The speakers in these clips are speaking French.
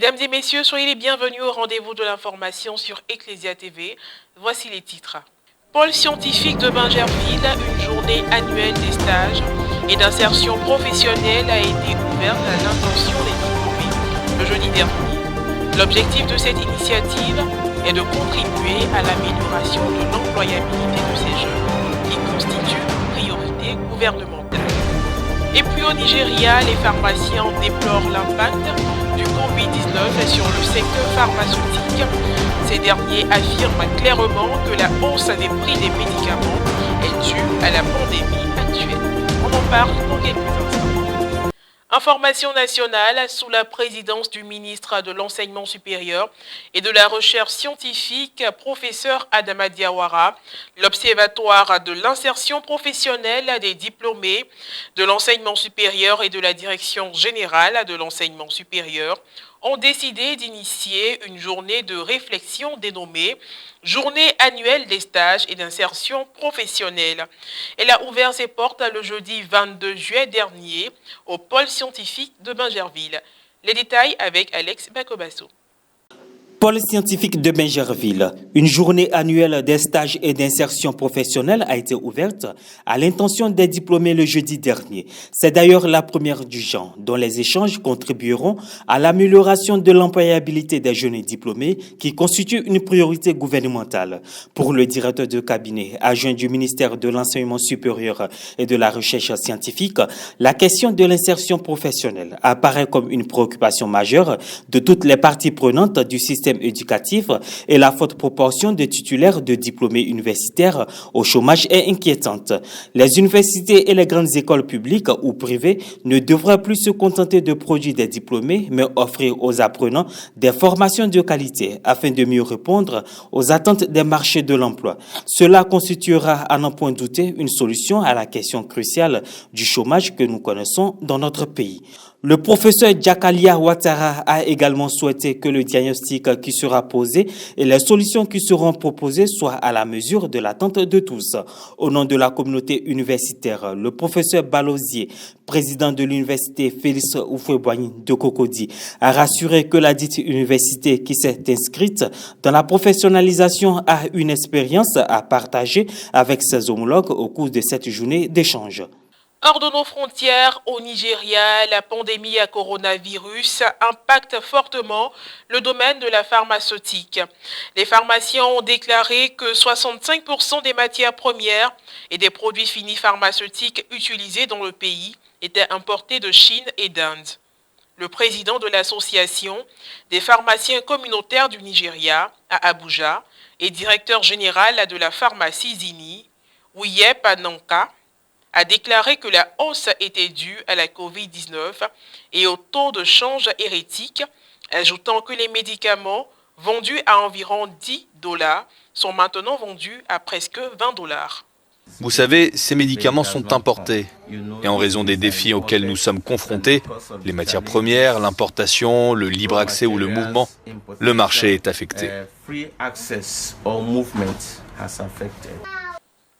Mesdames et messieurs, soyez les bienvenus au rendez-vous de l'information sur Ecclesia TV. Voici les titres. Pôle scientifique de Bingerville, une journée annuelle des stages et d'insertion professionnelle a été ouverte à l'intention des diplômés le jeudi dernier. L'objectif de cette initiative est de contribuer à l'amélioration de l'employabilité de ces jeunes qui constituent une priorité gouvernementale. Et puis au Nigeria, les pharmaciens déplorent l'impact du Covid-19 sur le secteur pharmaceutique. Ces derniers affirment clairement que la hausse des prix des médicaments est due à la pandémie actuelle. On en parle dans quelques instants. Information nationale sous la présidence du ministre de l'Enseignement supérieur et de la Recherche scientifique, professeur Adama Diawara, l'Observatoire de l'insertion professionnelle des diplômés de l'enseignement supérieur et de la Direction générale de l'enseignement supérieur ont décidé d'initier une journée de réflexion dénommée Journée annuelle des stages et d'insertion professionnelle. Elle a ouvert ses portes le jeudi 22 juillet dernier au pôle scientifique de Bingerville. Les détails avec Alex Bakobasso. Pôle scientifique de Bingerville, une journée annuelle des stages et d'insertion professionnelle a été ouverte à l'intention des diplômés le jeudi dernier. C'est d'ailleurs la première du genre, dont les échanges contribueront à l'amélioration de l'employabilité des jeunes diplômés qui constitue une priorité gouvernementale. Pour le directeur de cabinet adjoint du ministère de l'Enseignement supérieur et de la Recherche scientifique, la question de l'insertion professionnelle apparaît comme une préoccupation majeure de toutes les parties prenantes du système éducatif et la forte proportion de titulaires de diplômés universitaires au chômage est inquiétante. Les universités et les grandes écoles publiques ou privées ne devraient plus se contenter de produire des diplômés, mais offrir aux apprenants des formations de qualité afin de mieux répondre aux attentes des marchés de l'emploi. Cela constituera, à n'en point douter, une solution à la question cruciale du chômage que nous connaissons dans notre pays. Le professeur Jakalia Ouattara a également souhaité que le diagnostic qui sera posé et les solutions qui seront proposées soient à la mesure de l'attente de tous. Au nom de la communauté universitaire, le professeur Balosier, président de l'université Félix Houphouët-Boigny de Cocody, a rassuré que la dite université qui s'est inscrite dans la professionnalisation a une expérience à partager avec ses homologues au cours de cette journée d'échange. Hors de nos frontières, au Nigeria, la pandémie à coronavirus impacte fortement le domaine de la pharmaceutique. Les pharmaciens ont déclaré que 65% des matières premières et des produits finis pharmaceutiques utilisés dans le pays étaient importés de Chine et d'Inde. Le président de l'association des pharmaciens communautaires du Nigeria à Abuja et directeur général de la pharmacie Zini, Wiyep Nanka, a déclaré que la hausse était due à la Covid-19 et au taux de change hérétique, ajoutant que les médicaments vendus à environ $10 sont maintenant vendus à presque $20. Vous savez, ces médicaments sont importés. Et en raison des défis auxquels nous sommes confrontés, les matières premières, l'importation, le libre accès ou le mouvement, le marché est affecté.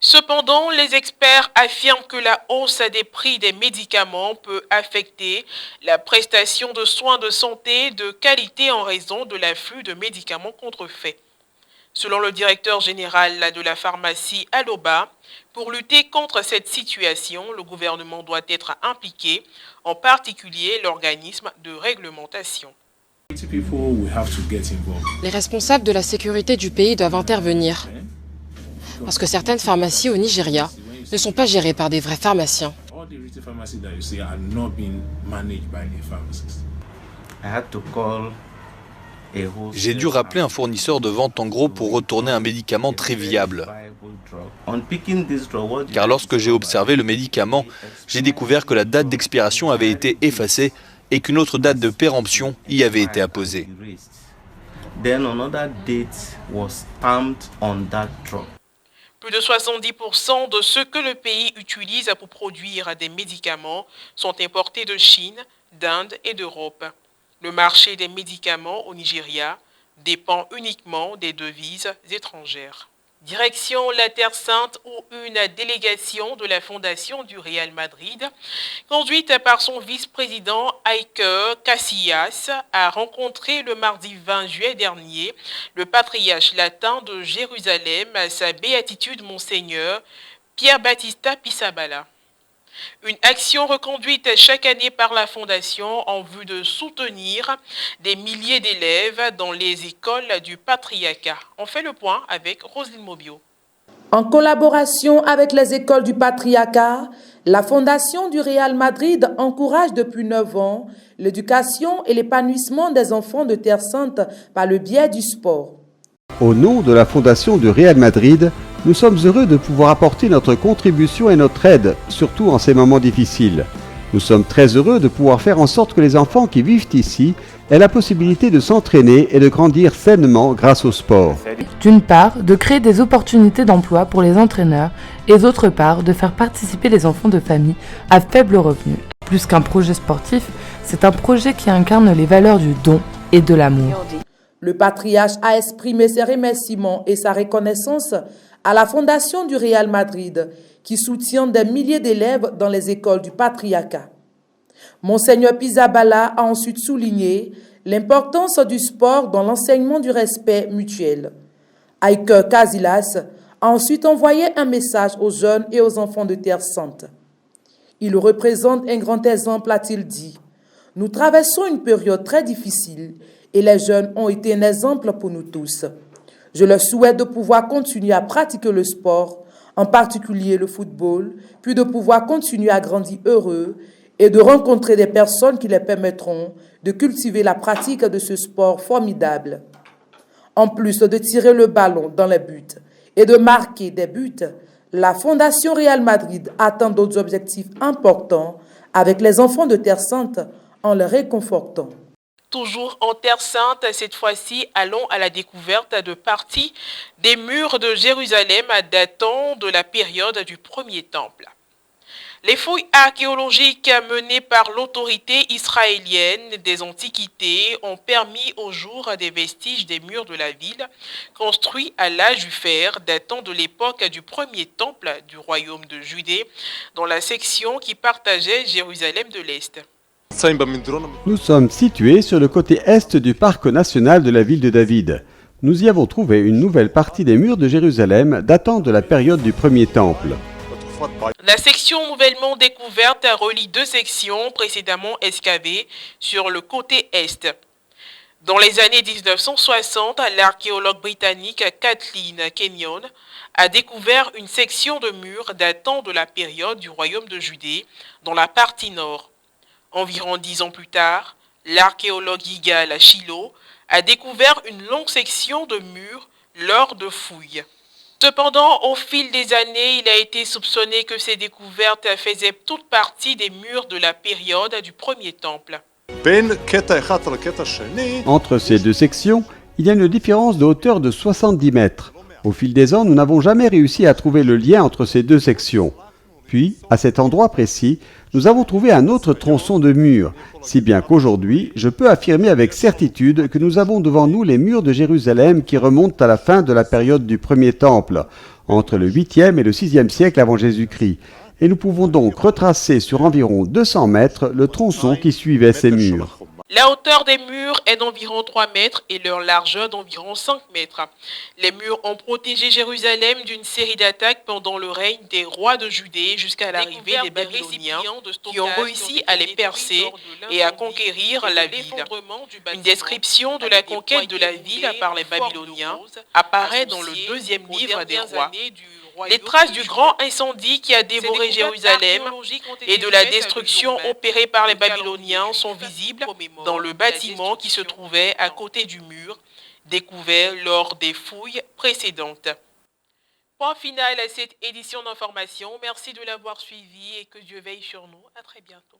Cependant, les experts affirment que la hausse des prix des médicaments peut affecter la prestation de soins de santé de qualité en raison de l'afflux de médicaments contrefaits. Selon le directeur général de la pharmacie Aloba, pour lutter contre cette situation, le gouvernement doit être impliqué, en particulier l'organisme de réglementation. Les responsables de la sécurité du pays doivent intervenir. Parce que certaines pharmacies au Nigeria ne sont pas gérées par des vrais pharmaciens. J'ai dû rappeler un fournisseur de vente en gros pour retourner un médicament très viable. Car lorsque j'ai observé le médicament, j'ai découvert que la date d'expiration avait été effacée et qu'une autre date de péremption y avait été apposée. Plus de 70% de ce que le pays utilise pour produire des médicaments sont importés de Chine, d'Inde et d'Europe. Le marché des médicaments au Nigeria dépend uniquement des devises étrangères. Direction la Terre Sainte où une délégation de la fondation du Real Madrid, conduite par son vice-président Iker Casillas, a rencontré le mardi 20 juillet dernier le patriarche latin de Jérusalem, sa béatitude Monseigneur Pierre Battista Pisabala. Une action reconduite chaque année par la Fondation en vue de soutenir des milliers d'élèves dans les écoles du patriarcat. On fait le point avec Roselyne Mobio. En collaboration avec les écoles du patriarcat, la Fondation du Real Madrid encourage depuis 9 ans l'éducation et l'épanouissement des enfants de Terre Sainte par le biais du sport. Au nom de la Fondation du Real Madrid, nous sommes heureux de pouvoir apporter notre contribution et notre aide, surtout en ces moments difficiles. Nous sommes très heureux de pouvoir faire en sorte que les enfants qui vivent ici aient la possibilité de s'entraîner et de grandir sainement grâce au sport. D'une part, de créer des opportunités d'emploi pour les entraîneurs et d'autre part, de faire participer les enfants de familles à faible revenu. Plus qu'un projet sportif, c'est un projet qui incarne les valeurs du don et de l'amour. Le patriarche a exprimé ses remerciements et sa reconnaissance à la Fondation du Real Madrid, qui soutient des milliers d'élèves dans les écoles du patriarcat. Monseigneur Pisabala a ensuite souligné l'importance du sport dans l'enseignement du respect mutuel. Iker Casillas a ensuite envoyé un message aux jeunes et aux enfants de Terre Sainte. Il représente un grand exemple, a-t-il dit. Nous traversons une période très difficile et les jeunes ont été un exemple pour nous tous. Je leur souhaite de pouvoir continuer à pratiquer le sport, en particulier le football, puis de pouvoir continuer à grandir heureux et de rencontrer des personnes qui les permettront de cultiver la pratique de ce sport formidable. En plus de tirer le ballon dans les buts et de marquer des buts, la Fondation Real Madrid atteint d'autres objectifs importants avec les enfants de Terre Sainte en les réconfortant. Toujours en Terre Sainte, cette fois-ci, allons à la découverte de parties des murs de Jérusalem datant de la période du premier temple. Les fouilles archéologiques menées par l'autorité israélienne des Antiquités ont permis au jour des vestiges des murs de la ville, construits à l'âge du fer datant de l'époque du premier temple du royaume de Judée, dans la section qui partageait Jérusalem de l'Est. Nous sommes situés sur le côté est du parc national de la ville de David. Nous y avons trouvé une nouvelle partie des murs de Jérusalem datant de la période du premier temple. La section nouvellement découverte relie deux sections précédemment excavées sur le côté est. Dans les années 1960, l'archéologue britannique Kathleen Kenyon a découvert une section de murs datant de la période du royaume de Judée dans la partie nord. Environ 10 ans plus tard, l'archéologue Yigal Shiloh a découvert une longue section de murs lors de fouilles. Cependant, au fil des années, il a été soupçonné que ces découvertes faisaient toute partie des murs de la période du premier temple. Entre ces deux sections, il y a une différence de hauteur de 70 mètres. Au fil des ans, nous n'avons jamais réussi à trouver le lien entre ces deux sections. Puis, à cet endroit précis, nous avons trouvé un autre tronçon de mur, si bien qu'aujourd'hui, je peux affirmer avec certitude que nous avons devant nous les murs de Jérusalem qui remontent à la fin de la période du premier temple, entre le 8e et le 6e siècle avant Jésus-Christ. Et nous pouvons donc retracer sur environ 200 mètres le tronçon qui suivait ces murs. La hauteur des murs est d'environ 3 mètres et leur largeur d'environ 5 mètres. Les murs ont protégé Jérusalem d'une série d'attaques pendant le règne des rois de Judée jusqu'à l'arrivée des Babyloniens qui ont réussi à les percer et à conquérir la ville. Une description de la conquête de la ville par les Babyloniens apparaît dans le deuxième livre des rois. Les traces du grand incendie qui a dévoré Jérusalem et de la destruction opérée par les Babyloniens sont visibles dans le bâtiment qui se trouvait à côté du mur, découvert lors des fouilles précédentes. Point final à cette édition d'information. Merci de l'avoir suivi et que Dieu veille sur nous. À très bientôt.